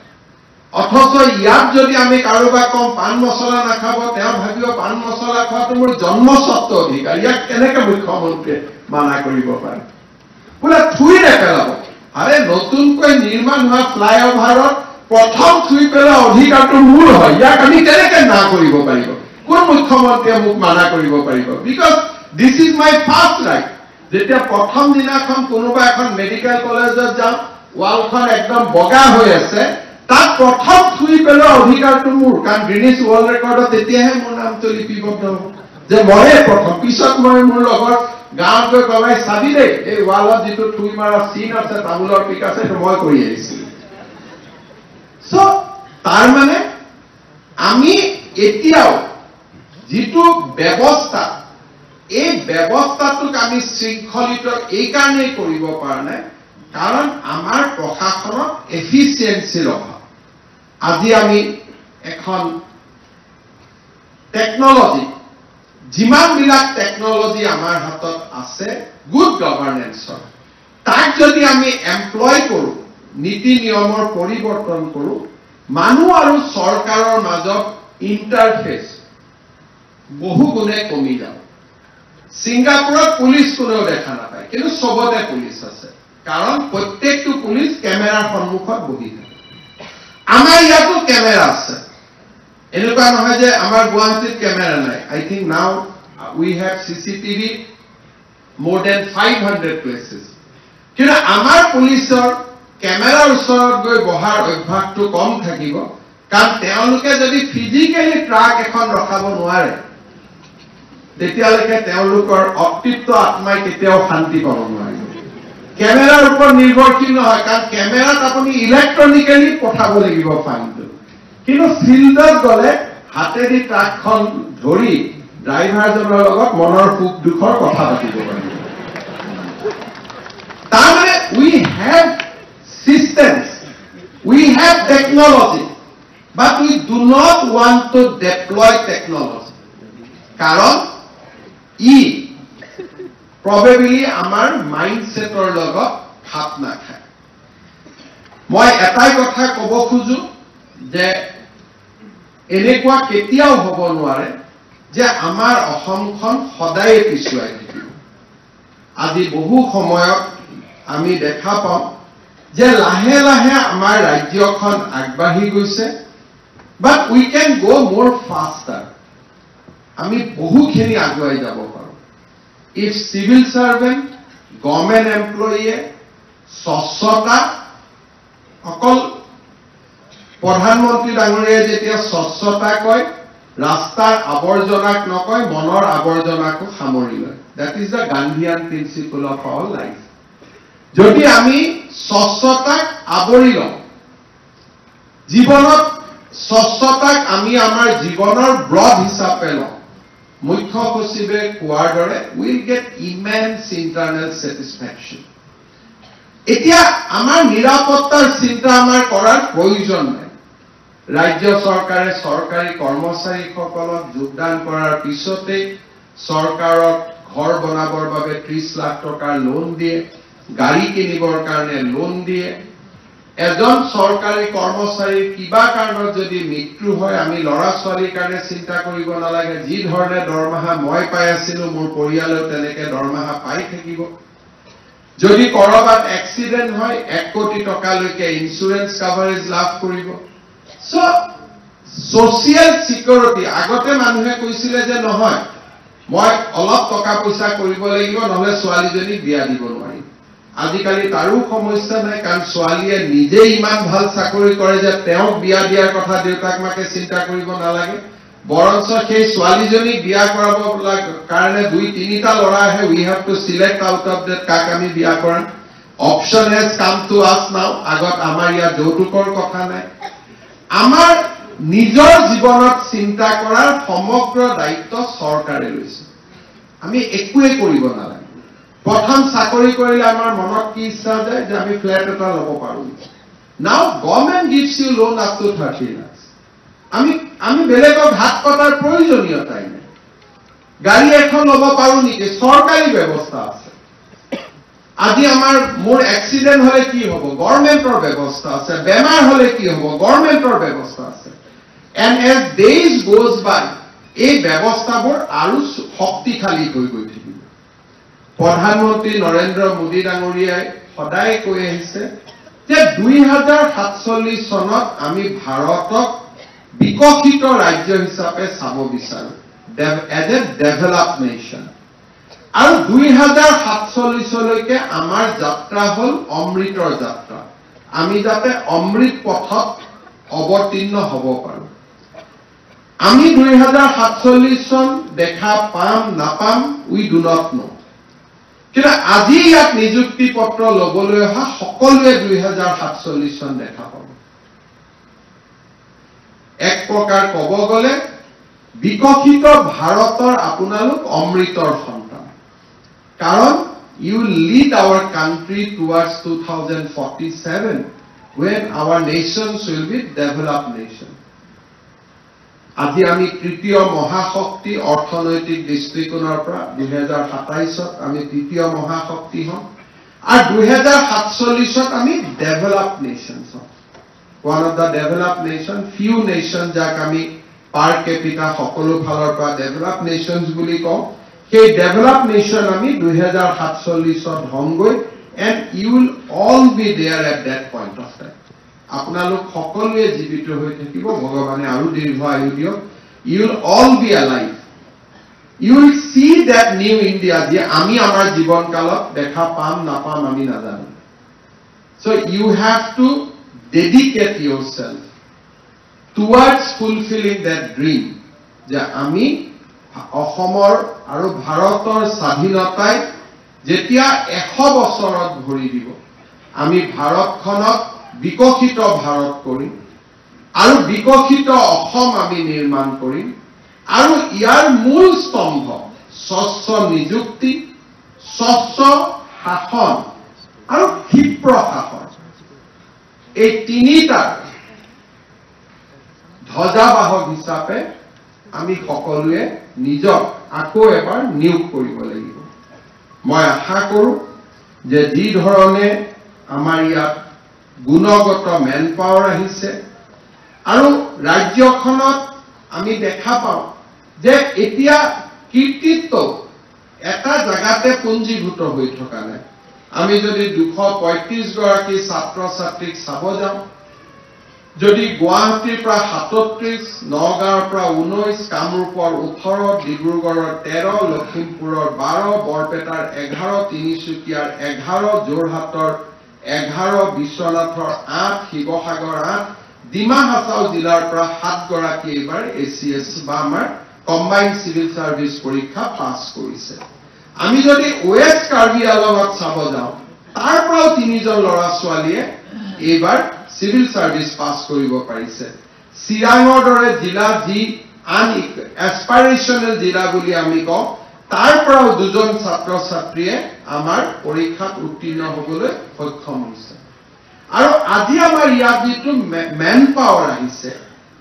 অথচ ইয়াত যদি আমি কাৰোবাক কম পান মছলা নাখাব তেওঁ ভাবিব পান মছলা খোৱাটো মোৰ জন্মস্বত্ব অধিকাৰ ইয়াক কেনেকৈ মুখ্যমন্ত্ৰীয়ে মানা কৰিব পাৰে বোলে থুই নেপেলাব আৰে নতুনকৈ নিৰ্মাণ হোৱা ফ্লাইঅভাৰত প্ৰথম থুই পেলোৱা অধিকাৰটো মোৰ হয় ইয়াক আমি কেনেকৈ না কৰিব পাৰিব কোন মুখ্যমন্ত্ৰীয়ে মোক মানা কৰিব পাৰিব because this is my first right যেতিয়া প্ৰথম দিনাখন কোনোবা এখন মেডিকেল কলেজত যাম ৱালখন একদম বগা হৈ আছে তাত প্ৰথম থুই পেলোৱা অধিকাৰটো মোৰ কাৰণ গ্ৰিনিছ ৱৰ্ল্ড ৰেকৰ্ডত তেতিয়াহে মোৰ নামটো লিপিবদ্ধ হ'ব যে ময়ে প্ৰথম পিছত মই মোৰ লগত গাঁৱত গৈ কবাই চাবি দেই এই ৱালত যিটো থুই মাৰা চিন আছে তামোলৰ পিক আছে সেইটো মই কৰি আহিছিলোঁ সো তাৰ মানে আমি এতিয়াও যিটো ব্যৱস্থা এই ব্যৱস্থাটোক আমি শৃংখলিত এই কাৰণেই কৰিব পৰা নাই কাৰণ আমাৰ প্ৰশাসনত এফিচিয়েন্সিৰ অভাৱ আজি আমি এখন টেকনলজি যিমানবিলাক টেকনলজি আমাৰ হাতত আছে গুড গভৰ্নেন্সৰ, তাক যদি আমি এমপ্লয় কৰোঁ, নীতি নিয়মৰ পৰিৱৰ্তন কৰোঁ, মানুহ আৰু চৰকাৰৰ মাজত ইণ্টাৰফেচ বহু গুণে কমি যাব। ছিংগাপুৰত পুলিচ কোনেও দেখা নাপায়, কিন্তু চবতে পুলিচ আছে, কাৰণ প্ৰত্যেকটো পুলিচ কেমেৰাৰ সন্মুখত বহি থাকে। আমাৰ ইয়াতো কেমেৰা আছে, এনেকুৱা নহয় যে আমাৰ গুৱাহাটীত কেমেৰা নাই। I think now we have CCTV more than 500 places, কিন্তু আমাৰ পুলিচৰ কেমেৰাৰ ওচৰত গৈ বহাৰ অভ্যাসটো কম থাকিব, কাৰণ তেওঁলোকে যদি ফিজিকেলি ট্ৰাক এখন ৰখাব নোৱাৰে তেতিয়ালৈকে তেওঁলোকৰ অতৃপ্ত আত্মাই কেতিয়াও শান্তি পাব নোৱাৰিব। কেমেৰাৰ ওপৰত নিৰ্ভৰশীল নহয়, কাৰণ কেমেৰাত আপুনি ইলেক্ট্ৰনিকেলি পঠাব লাগিব ফাইনটো, কিন্তু ফিল্ডত গ'লে হাতেদি ট্ৰাকখন ধৰি ড্ৰাইভাৰজনৰ লগত মনৰ সুখ দুখৰ কথা পাতিব পাৰিব। তাৰমানে উই have systems, we have technology, but we do not want to deploy technology. Karon probably আমাৰ মাইন্ডসেটৰ লগত খাপ নাখায়। মই এটাই কথা ক'ব খুজো যে এনেকুৱা কেতিয়াও হ'ব নোৱাৰে যে আমাৰ অসমখন সদায় পিছুৱাই থাকিব। আজি বহু সময়ত আমি দেখা পাওঁ যে লাহে লাহে আমাৰ ৰাজ্যখন আগবাঢ়ি গৈছে, বাট উই কেন গো মোৰ ফাষ্টাৰ। আমি বহুখিনি আগুৱাই যাব পাৰোঁ। ইফ চিভিল চাৰ্ভেণ্ট, গভৰ্ণমেণ্ট এমপ্লয়ীয়ে স্বচ্ছতা, অকল প্ৰধানমন্ত্ৰী ডাঙৰীয়াই যেতিয়া স্বচ্ছতা কয়, ৰাস্তাৰ আৱৰ্জনাক নকয়, মনৰ আৱৰ্জনাকো সামৰি লয়। That is the Gandhian principle of our life. যদি আমি স্বচ্ছতাক আৱৰি লওঁ, জীৱনত স্বচ্ছতাক আমি আমাৰ জীৱনৰ ব্ৰড হিচাপে লওঁ, মুখ্য সচিবে কোৱাৰ দৰে will get immense internal satisfaction. এতিয়া আমাৰ নিৰাপত্তাৰ চিন্তা আমাৰ কৰাৰ প্ৰয়োজন নাই। ৰাজ্য চৰকাৰে চৰকাৰী কৰ্মচাৰীসকলক যোগদান কৰাৰ পিছতেই চৰকাৰক ঘৰ বনাবৰ বাবে 30 লাখ টকাৰ লোন দিয়ে, গাড়ী কিনিবৰ কাৰণে লোন দিয়ে। এজন চৰকাৰী কৰ্মচাৰীৰ কিবা কাৰণত যদি মৃত্যু হয়, আমি ল'ৰা ছোৱালীৰ কাৰণে চিন্তা কৰিব নালাগে। যি ধৰণে দৰমহা মই পাই আছিলো, মোৰ পৰিয়ালেও তেনেকে দৰমহা পাই থাকিব। যদি কৰবাত এক্সিডেণ্ট হয়, 1 কোটি টকালৈকে ইঞ্চুৰেঞ্চ কাভাৰেজ লাভ কৰিব। ছচিয়েল চিকিউৰিটি, আগতে মানুহে কৈছিলে যে নহয়, মই অলপ টকা পইচা কৰিব লাগিব, নহলে ছোৱালীজনীক বিয়া দিব নোৱাৰিম। আজিকালি তাৰো সমস্যা নাই, কাৰণ ছোৱালীয়ে নিজে ইমান ভাল চাকৰি কৰে যে তেওঁক বিয়া দিয়াৰ কথা দেউতাক মাকে চিন্তা কৰিব নালাগে। বৰঞ্চ সেই ছোৱালীজনীক বিয়া কৰাব কাৰণে 2-3টা ল'ৰা আহে। We have to select out of that কাক আমি বিয়া কৰাম। অপশ্যন হেজ কাম টু আছ নাও। আগত আমাৰ ইয়াত যৌতুকৰ কথা নাই। আমাৰ নিজৰ জীৱনত চিন্তা কৰাৰ সমগ্ৰ দায়িত্ব চৰকাৰে লৈছে। আমি একোৱে কৰিব নালাগে। প্ৰথম চাকৰি কৰিলে আমাৰ মনত কি ইচ্ছা যায় যে আমি ফ্লেট এটা ল'ব পাৰোঁ। Now government gives you loan up to 30 lakh. আমি বেলেগক হাত কটাৰ প্ৰয়োজনীয়তাই নাই। গাড়ী এখন ল'ব পাৰোঁ নেকি? চৰকাৰী ব্যৱস্থা আছে। আজি মোৰ এক্সিডেণ্ট হলে কি হ'ব? গভৰ্ণমেণ্টৰ ব্যৱস্থা আছে। বেমাৰ হলে কি হ'ব? গভৰ্ণমেণ্টৰ ব্যৱস্থা আছে। এণ্ড এজ ডেইজ গোজ বাই, এই ব্যৱস্থাবোৰ আৰু শক্তিশালী হৈ গৈ থাকিব। প্ৰধানমন্ত্ৰী নৰেন্দ্ৰ মোদী ডাঙৰীয়াই সদায় কৈ আহিছে যে 2047 চনত আমি ভাৰতক বিকশিত ৰাজ্য হিচাপে চাব বিচাৰো, এজ এ ডেভেলপড নেশ্যন। আৰু 2047লৈকে আমাৰ যাত্ৰা হ'ল অমৃতৰ যাত্ৰা। আমি যাতে অমৃত পথত অৱতীৰ্ণ হ'ব পাৰো। আমি 2047 চন দেখা পাম নাপাম, উই ডু নট নো। কিন্তু আজি ইয়াত নিযুক্তি পত্ৰ ল'বলৈ অহা সকলোৱে 2047 চন দেখা পাব। এক প্ৰকাৰ ক'ব গ'লে বিকশিত ভাৰতৰ আপোনালোক অমৃতৰ সন্তান। কাৰণ you lead our country towards 2047 when our nations will be developed nation. আজি আমি তৃতীয় মহাশক্তি অৰ্থনৈতিক দৃষ্টিকোণৰ পৰা 2027ত আমি তৃতীয় মহাশক্তি হম আৰু 2047ত আমি ডেভেলপড নেশনস হম one of the developed nation few nations যাক আমি per capita সকলো ফালৰ পৰা developed nations বুলি কওঁ সেই developed nation আমি 2047ত হমগৈ and you will all be there at that point of time আপোনালোক সকলোৱে জীৱিত হৈ থাকিব ভগৱানে আৰু দীৰ্ঘ আয়ু দিয়ক you will all be alive you will see that new India যে আমি আমাৰ জীৱন কালত দেখা পাম না পাম আমি নাজানো so you have to dedicate yourself towards fulfilling that dream যে আমি অসমৰ আৰু ভাৰতৰ স্বাধীনতাই যেতিয়া 100 বছৰত ভৰি দিব আমি ভাৰতখনক বিকশিত ভাৰত কৰিম আৰু বিকশিত অসম আমি নিৰ্মাণ কৰিম আৰু ইয়াৰ মূল স্তম্ভ স্বচ্ছ নিযুক্তি স্বচ্ছ শাসন আৰু ক্ষিপ্ৰ শাসন এই তিনিটা ধ্বজাবাহক হিচাপে আমি সকলোৱে নিজক আকৌ এবাৰ নিয়োগ কৰিব লাগিব মই আশা কৰোঁ যে যি ধৰণে আমাৰ ইয়াত গুণগত মেন পাৱাৰ আহিছে আৰু ৰাজ্যখনত আমি দেখা পাওঁ যে এতিয়া কীৰ্তিত্ব এটা জায়গাতে পুঞ্জীভূত হৈ থকা নাই আমি যদি 235 গৰাকী ছাত্ৰ ছাত্ৰীক চাব যাওঁ যদি গুৱাহাটীৰ পৰা 37 নগাঁৱৰ পৰা 19 কামৰূপৰ 18 ডিব্ৰুগড়ৰ 13 লখিমপুৰৰ 12 বৰপেটাৰ 11 তিনিচুকীয়াৰ 11 যোৰহাটৰ 11 বিশ্বনাথৰ 8 শিৱসাগৰ 8 ডিমা হাছাও জিলাৰ পৰা 7 গৰাকী এবাৰ এচিএস বা আমাৰ কম্বাইন্ড সিভিল সাৰ্ভিস পৰীক্ষা পাছ কৰিছে আমি যদি ওএস কাৰ্বি আলমত চাব যাওঁ তাৰ পৰাও 3 জন ল'ৰা ছোৱালীয়ে এবাৰ সিভিল সাৰ্ভিস পাছ কৰিব পাৰিছে চিৰাঙৰ দৰে জিলা যি আন এসপাইৰেশনাল জিলা বুলি আমি কওঁ তাৰ পৰাও 2 জন ছাত্ৰ ছাত্ৰীয়ে আমাৰ পৰীক্ষাত উত্তীৰ্ণ হ'বলৈ সক্ষম হৈছে আৰু আজি আমাৰ ইয়াত যিটো মেন পাৱাৰ আহিছে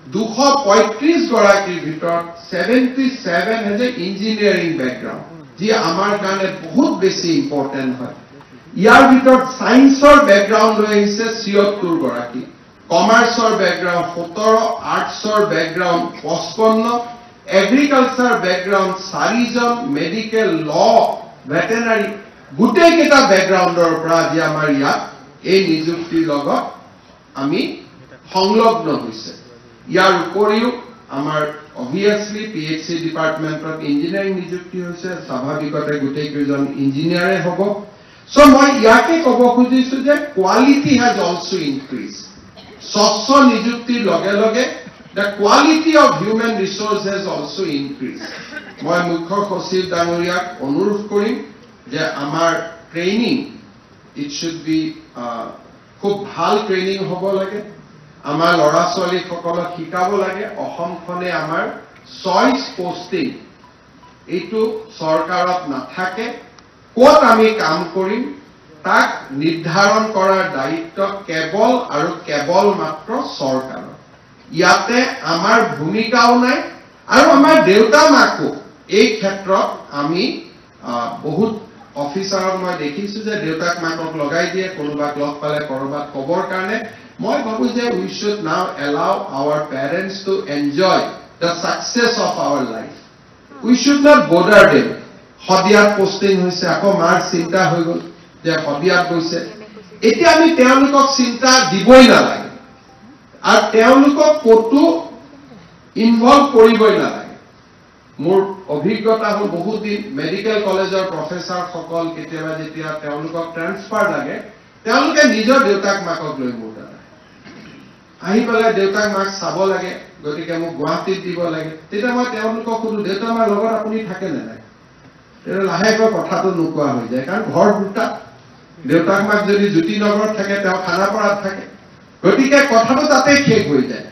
235 গৰাকীৰ ভিতৰত 77 has a engineering background যি আমাৰ কাৰণে বহুত বেছি ইম্পৰ্টেন্ট হয় ইয়াৰ ভিতৰত সায়েন্সৰ ব্যাকগ্ৰাউণ্ড লৈ আহিছে 76 গৰাকী কমাৰ্চৰ ব্যাকগ্ৰাউণ্ড 17 আৰ্টছৰ ব্যাকগ্ৰাউণ্ড 55 এগ্ৰিকালচাৰ ব্যাকগ্ৰাউণ্ড 4 জন মেডিকেল ল ভেটেনাৰী গোটেই কেইটা ব্যাকগ্ৰাউণ্ডৰ পৰা আজি আমাৰ ইয়াত এই নিযুক্তিৰ লগত আমি সংলগ্ন হৈছে ইয়াৰ উপৰিও আমাৰ obviously PhD ডিপাৰ্টমেণ্টত ইঞ্জিনিয়াৰিং নিযুক্তি হৈছে স্বাভাৱিকতে গোটেই কেইজন ইঞ্জিনিয়াৰে হ'ব so মই ইয়াকে ক'ব খুজিছো যে quality has also increased স্বচ্ছ নিযুক্তিৰ লগে লগে the quality of human resource has also increased মই মুখ্য সচিব ডাঙৰীয়াক অনুৰোধ কৰিম যে আমাৰ ট্ৰেইনিং it should be খুব ভাল ট্ৰেইনিং হ'ব লাগে আমাৰ ল'ৰা ছোৱালী সকলক শিকাব লাগে অসমখনে আমাৰ চইচ পোষ্টিং এইটো চৰকাৰত নাথাকে ক'ত আমি কাম কৰিম তাক নিৰ্ধাৰণ কৰাৰ দায়িত্ব কেৱল আৰু কেৱল মাত্ৰ চৰকাৰৰ ইয়াতে আমাৰ ভূমিকাও নাই আৰু আমাৰ দেউতা মাকো এই ক্ষেত্ৰত আমি বহুত অফিচাৰক মই দেখিছো যে দেউতাক মাকক লগাই দিয়ে কোনোবাক লগ পালে কৰবাত খবৰ কাৰণে মই ভাবো যে we should now allow our parents to enjoy the success of our life we should not bother them হদিয়াত পোষ্টিং হৈছে আকৌ মাৰ চিন্তা হৈ গল যে হদিয়াত গৈছে এতিয়া আমি তেওঁলোকক চিন্তা দিবই নালাগে আৰু তেওঁলোকক কতো ইনভলভ কৰিবই নালাগে মোৰ অভিজ্ঞতা হ'ল বহুত দিন মেডিকেল কলেজৰ প্ৰফেসৰ সকল কেতিয়াবা যেতিয়া তেওঁলোকক ট্ৰান্সফাৰ লাগে তেওঁলোকে নিজৰ দেউতাক মাকক লৈ মোৰ আহি পেলাই দেউতাক মাক চাব লাগে গতিকে মোক গুৱাহাটীত দিব লাগে তেতিয়া মই তেওঁলোকক সুধো দেউতা মাৰ লগত আপুনি থাকে নে নাই লাহেকৈ কথাটো নোকোৱা হৈ যায় কাৰণ ঘৰ দুটা দেউতাক মাক যদি জ্যোতিনগৰত থাকে তেওঁ খানাপাৰাত থাকে গতিকে কথাটো তাতে শেষ হৈ যায়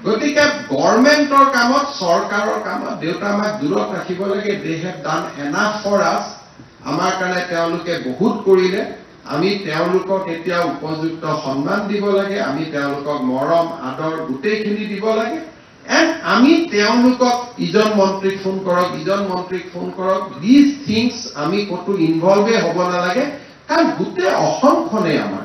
গতিকে গভৰ্ণমেণ্টৰ কামত চৰকাৰৰ কামত দেউতা মাক দূৰত ৰাখিব লাগে they have done enough for us আমাৰ কাৰণে তেওঁলোকে বহুত কৰিলে আমি তেওঁলোকক এতিয়া উপযুক্ত সন্মান দিব লাগে আমি তেওঁলোকক মৰম আদৰ গোটেইখিনি দিব লাগে এণ্ড আমি তেওঁলোকক ইজন মন্ত্ৰীক ফোন কৰক ইজন মন্ত্ৰীক ফোন কৰক দিজ থিংছ আমি কতো ইনভলভে হ'ব নালাগে কাৰণ গোটেই অসমখনে আমাৰ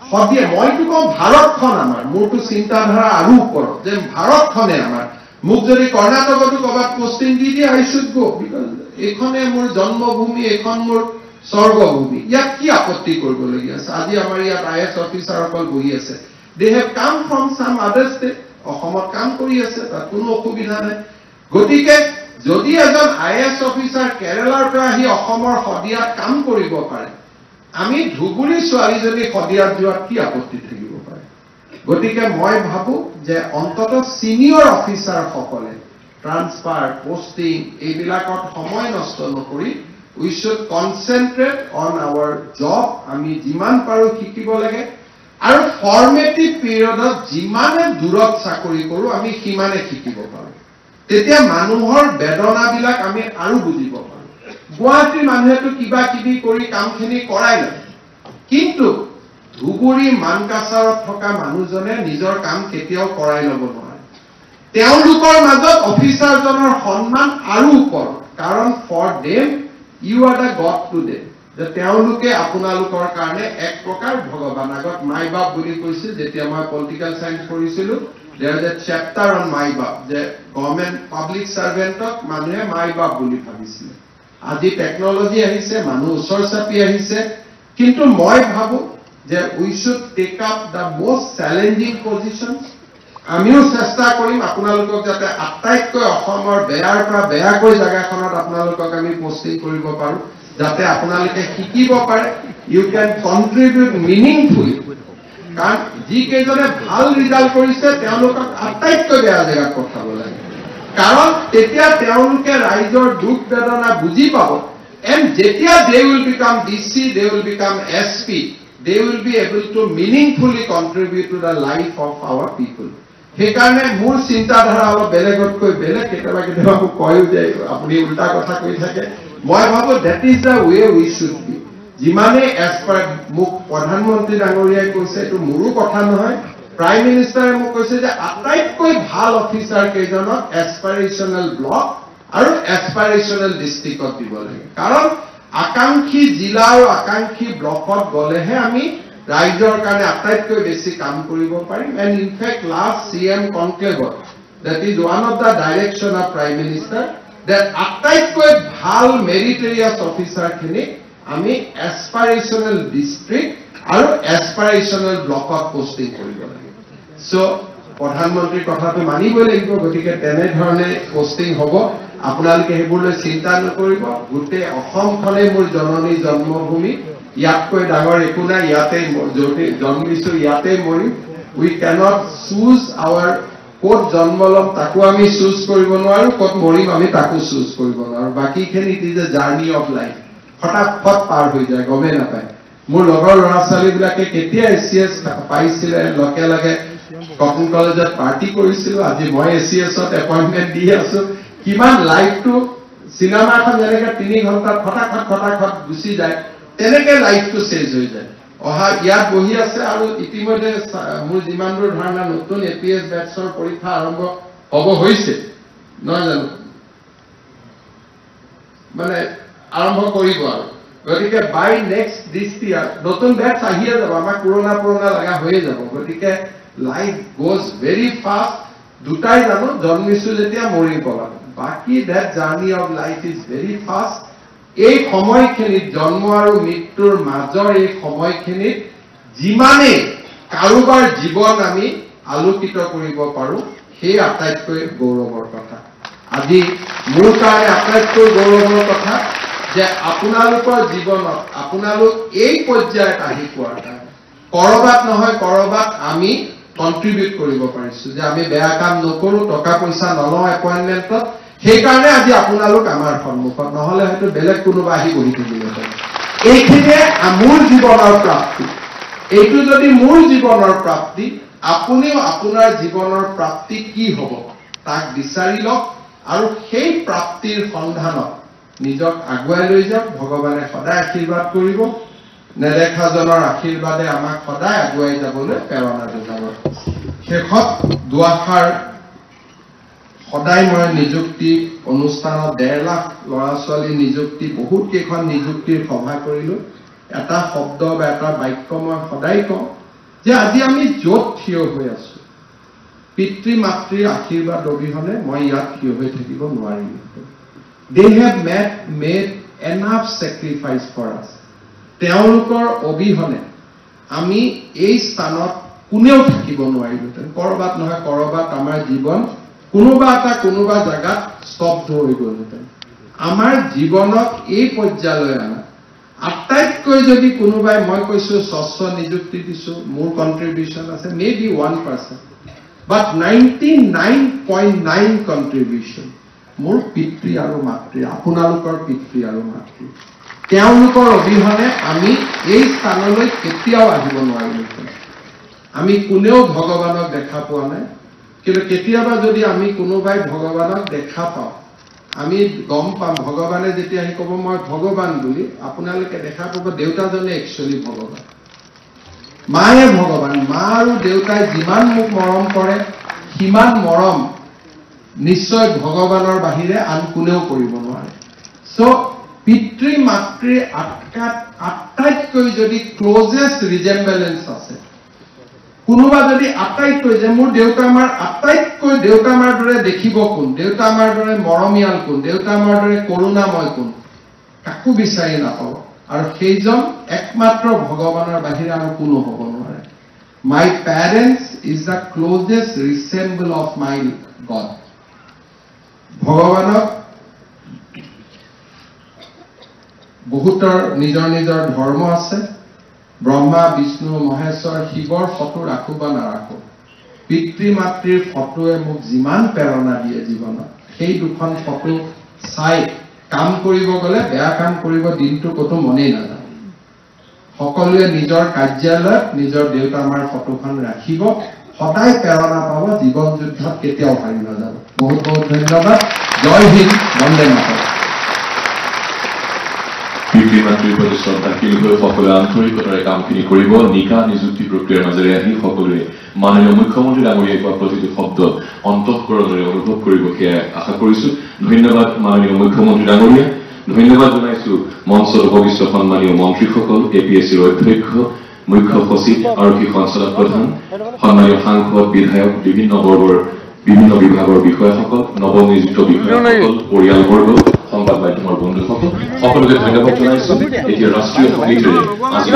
সদিয়ে মইতো কওঁ ভাৰতখন আমাৰ মোৰতো চিন্তাধাৰা আৰু ওপৰত যে ভাৰতখনে আমাৰ মোক যদি কৰ্ণাটকতো ক'ৰবাত পোষ্টিং দি দিয়ে আই শুড গো বিকজ এইখনে মোৰ জন্মভূমি এইখন মোৰ স্বৰ্গভূমি ইয়াত কি আপত্তি কৰিবলগীয়া আছে আজি আমাৰ ইয়াত IAS অফিচাৰসকল বহি আছে দে হেভ কাম ফ্ৰম সাম আদাৰ ষ্টেট অসমত কাম কৰি আছে তাত কোনো অসুবিধা নাই গতিকে যদি এজন IAS অফিচাৰ কেৰালাৰ পৰা আহি অসমৰ সদিয়াত কাম কৰিব পাৰে আমি ধুবুৰী ছোৱালীজনী সদিয়াত যোৱাত কি আপত্তি থাকিব পাৰে গতিকে মই ভাবো যে অন্তত সিনিয়ৰ অফিচাৰসকলে ট্ৰান্সফাৰ পোষ্টিং এইবিলাকত সময় নষ্ট নকৰি we should concentrate on our job আমি যিমান পাৰো শিকিব লাগে আৰু ফৰ্মেটিভ পিৰিয়ডত যিমানে দূৰত চাকৰি কৰো আমি সিমানে শিকিব পাৰো তেতিয়া মানুহৰ বেদনাবিলাক আমি আৰু বুজিব পাৰো গুৱাহাটীৰ মানুহেতো কিবা কিবি কৰি কামখিনি কৰাই লয় কিন্তু ধুবুৰী মানকাছাৰত থকা মানুহজনে নিজৰ কাম কেতিয়াও কৰাই ল'ব নোৱাৰে তেওঁলোকৰ মাজত অফিচাৰজনৰ সন্মান আৰু ওপৰ কাৰণ for them you are the god to them যে তেওঁলোকে আপোনালোকৰ কাৰণে এক প্ৰকাৰ ভগৱান আগত মাই বাপ বুলি কৈছে যেতিয়া মই পলিটিক্যাল সায়েন্স কৰিছিলো there is a chapter on মাই বাপ যে গভৰ্ণমেন্ট পাব্লিক সাৰ্ভেন্টক মানুহে মাই বাপ বুলি ভাবিছিল আজি টেকনলজি আহিছে মানুহ ওচৰ চাপি আহিছে কিন্তু মই ভাবো যে we should take up the most challenging positions আমিও চেষ্টা কৰিম আপোনালোকক যাতে আটাইতকৈ অসমৰ বেয়াৰ পৰা বেয়াকৈ জায়গাখনত আপোনালোকক আমি পোষ্টিং কৰিব পাৰো যাতে আপোনালোকে শিকিব পাৰে ইউ ক্যান কন্ট্ৰিবিউট মিনিংফুলি কাৰণ যি কেজনে ভাল ৰিজাল্ট কৰিছে তেওঁলোকক আটাইতকৈ বেয়া জায়গাত পঠাব লাগে কাৰণ তেতিয়া তেওঁলোকে ৰাইজৰ দুখ বেদনা বুজি পাব এণ্ড যেতিয়া they will become DC they will become SP they will be able to meaningfully contribute to the life of our people সেইকাৰণে মোৰ চিন্তাধাৰা অলপ বেলেগতকৈ বেলেগ কেতিয়াবা কেতিয়াবা কয়ো যে আপুনি উল্টা কথা কৈ থাকে মই ভাবো that is the way we should be যিমানে as per মোক প্ৰধানমন্ত্ৰী ডাঙৰীয়াই কৈছে এইটো মোৰো কথা নহয় প্ৰাইম মিনিষ্টাৰে মোক কৈছে যে আটাইতকৈ ভাল অফিচাৰ কেইজনক এছপাইৰেশ্যনেল ব্লক আৰু এছপাইৰেশ্যনেল ডিষ্ট্ৰিক্টত দিব লাগে কাৰণ আকাংক্ষী জিলা আৰু আকাংক্ষী ব্লকত গলেহে আমি ৰাইজৰ কাৰণে আটাইতকৈ বেছি কাম কৰিব পাৰিম and in fact last CM কনক্লেভত that is one of the direction of prime minister that আটাইতকৈ ভাল মেৰিটৰিয়াছ অফিচাৰখিনি আমি এছপাইৰেশ্যনেল ডিষ্ট্ৰিক্ট আৰু এছপাইৰেশ্যনেল ব্লকত পোষ্টিং কৰিব লাগে সো প্ৰধানমন্ত্ৰীৰ কথাটো মানিবই লাগিব গতিকে তেনেধৰণে পোষ্টিং হ'ব আপোনালোকে সেইবোৰলৈ চিন্তা নকৰিব গোটেই অসমখনে মোৰ জননী জন্মভূমি ইয়াতকৈ ডাঙৰ একো নাই ইয়াতে জন্মিছো ইয়াতে মৰিম উই ক্যানট চুজ আৱাৰ ক'ত জন্ম ল'ম তাকো আমি চুজ কৰিব নোৱাৰো ক'ত মৰিম আমি তাকো চুজ কৰিব নোৱাৰো বাকীখিনি it is a journey of life ফটাফট পাৰ হৈ যায় গমে নাপায় মোৰ লগৰ ল'ৰা ছোৱালীবিলাকে কেতিয়া ACS পাইছিলে লগে লগে কটন কলেজত পাৰ্টি কৰিছিলো আজি মই ACSত এপইণ্টমেণ্ট দি আছো কিমান লাইফটো চিনেমা এখন যেনেকৈ 3 ঘণ্টাত ফটাফট গুচি যায় তেনেকে লাইফটো চেঞ্জ হৈ যায় অহা ইয়াত বহি আছে আৰু ইতিমধ্যে মোৰ যিমানবোৰ ধাৰণা নতুন APS বেটছৰ পৰীক্ষা আৰম্ভ হ'ব হৈছে নহয় জানো মানে আৰম্ভ কৰিব আৰু গতিকে বাই নেক্সট দিছ ইয়াৰ নতুন বেটছ আহিয়ে যাব আমাৰ পুৰণা লগা হৈয়ে যাব গতিকে লাইফ গোজ ভেৰি ফাষ্ট দুটাই জানো জন্মিছো যেতিয়া মৰি পলাম বাকি that journey of life is very fast এই সময়খিনিত জন্ম আৰু মৃত্যুৰ মাজৰ এই সময়খিনিত যিমানে কাৰোবাৰ জীৱন আমি আলোকিত কৰিব পাৰো সেই আটাইতকৈ গৌৰৱৰ কথা আজি মোৰ কাৰণে আটাইতকৈ গৌৰৱৰ কথা যে আপোনালোকৰ জীৱনত আপোনালোক এই পৰ্যায়ত আহি পোৱাৰ কাৰণে কৰবাত নহয় কৰবাত আমি কন্ট্ৰিবিউট কৰিব পাৰিছো যে আমি বেয়া কাম নকৰো টকা পইচা নলওঁ এপইণ্টমেণ্টত সেইকাৰণে আজি আপোনালোক আমাৰ সন্মুখত নহলে হয়তো বেলেগ কোনোবা আহি বহি থাকিলেহেঁতেন এইখিনিয়ে মোৰ জীৱনৰ প্ৰাপ্তি এইটো যদি মোৰ জীৱনৰ প্ৰাপ্তি আপুনিও আপোনাৰ জীৱনৰ প্ৰাপ্তি কি হ'ব তাক বিচাৰি লওক আৰু সেই প্ৰাপ্তিৰ সন্ধানত নিজক আগুৱাই লৈ যাওক ভগৱানে সদায় আশীৰ্বাদ কৰিব নেদেখাজনৰ আশীৰ্বাদে আমাক সদায় আগুৱাই যাবলৈ প্ৰেৰণা যোগাব শেষত দুআষাৰ সদায় মই নিযুক্তি অনুষ্ঠানত 1.5 লাখ ল'ৰা ছোৱালী নিযুক্তি বহুত কেইখন নিযুক্তিৰ সভা কৰিলো এটা শব্দ বা এটা বাক্য মই সদায় কওঁ যে আজি আমি য'ত থিয় হৈ আছো পিতৃ মাতৃৰ আশীৰ্বাদ অবিহনে মই ইয়াত থিয় হৈ থাকিব নোৱাৰিম they have made enough sacrifice for us তেওঁলোকৰ অবিহনে আমি এই স্থানত কোনেও থাকিব নোৱাৰিলোহেঁতেন কৰবাত নহয় কৰবাত আমাৰ জীৱন কোনোবা জায়গাত স্তব্ধ হৈ গ'লহেঁতেন আমাৰ জীৱনত এই পৰ্যায়লৈ আনা আটাইতকৈ যদি কোনোবাই মই কৈছো স্বচ্ছ নিযুক্তি দিছো মোৰ কন্ট্ৰিবিউশন আছে মেবি 1% but 99.9 কন্ট্ৰিবিউশন মোৰ পিতৃ আৰু মাতৃ আপোনালোকৰ পিতৃ আৰু মাতৃ তেওঁলোকৰ অবিহনে আমি এই স্থানলৈ কেতিয়াও আহিব নোৱাৰিলোহেঁতেন আমি কোনেও ভগৱানক দেখা পোৱা নাই কিন্তু কেতিয়াবা যদি আমি কোনোবাই ভগৱানক দেখা পাওঁ আমি গম পাম ভগৱানে যেতিয়া আহি ক'ব মই ভগৱান বুলি আপোনালোকে দেখা পাব দেউতাজনে একচুৱেলি ভগৱান মায়ে ভগৱান মা আৰু দেউতাই যিমান মোক মৰম কৰে সিমান মৰম নিশ্চয় ভগৱানৰ বাহিৰে আন কোনেও কৰিব নোৱাৰে সো পিতৃ মাতৃ আটাইতকৈ যদি ক্লোজেষ্ট ৰিজেম্বলেন্স আছে কোনোবা যদি আটাইতকৈ যে মোৰ দেউতা আমাৰ আটাইতকৈ দেউতা আমাৰ দৰে দেখিব কোন দেউতা আমাৰ দৰে মৰমীয়াল কোন দেউতা আমাৰ দৰে কৰোণাময় কোন কাকো বিচাৰি নাপাব আৰু সেইজন একমাত্ৰ ভগৱানৰ বাহিৰে আৰু কোনো হ'ব নোৱাৰে my parents is the closest resemble of my god ভগৱানক বহুতৰ নিজৰ নিজৰ ধৰ্ম আছে ব্ৰহ্মা বিষ্ণু মহেশ্বৰ শিৱৰ ফটো ৰাখো বা নাৰাখো পিতৃ মাতৃৰ ফটোৱে মোক যিমান প্ৰেৰণা দিয়ে জীৱনত সেই দুখন ফটো চাই কাম কৰিব গ'লে বেয়া কাম কৰিব দিনটো কতো মনেই নাযায় সকলোৱে নিজৰ কাৰ্যালয়ত নিজৰ দেউতা মাৰ ফটোখন ৰাখিব সদায় প্ৰেৰণা পাব জীৱন যুদ্ধত কেতিয়াও হাৰি নাযাব বহুত বহুত ধন্যবাদ জয় হিন্দ বন্দে মাতৰম পিতৃ মাতৃৰ প্ৰতি শ্ৰদ্ধাশীল হৈ সকলোৱে আন্তৰিকতাৰে কামখিনি কৰিব নিকা নিযুক্তি প্ৰক্ৰিয়াৰ মাজেৰে আহি সকলোৱে মাননীয় মুখ্যমন্ত্ৰী ডাঙৰীয়াই কোৱা প্ৰতিটো শব্দ অন্তঃকৰণেৰে অনুভৱ কৰিব সেয়া আশা কৰিছো ধন্যবাদ মাননীয় মুখ্যমন্ত্ৰী ডাঙৰীয়া ধন্যবাদ জনাইছো মঞ্চত উপবিষ্ট সন্মানীয় মন্ত্ৰীসকল এপিএছচিৰ অধ্যক্ষ মুখ্য সচিব আৰক্ষী সঞ্চালক প্ৰধান সন্মানীয় সাংসদ বিধায়ক বিভিন্ন বৰ্গৰ বিভিন্ন বিভাগৰ বিষয়াসকল নৱনিযুক্ত বিষয়াসকল পৰিয়ালবৰ্গ সংবাদ মাধ্যমৰ বন্ধুসকল সকলোকে ধন্যবাদ জনাইছো এতিয়া ৰাষ্ট্ৰীয় সংগীতেৰে আজিৰ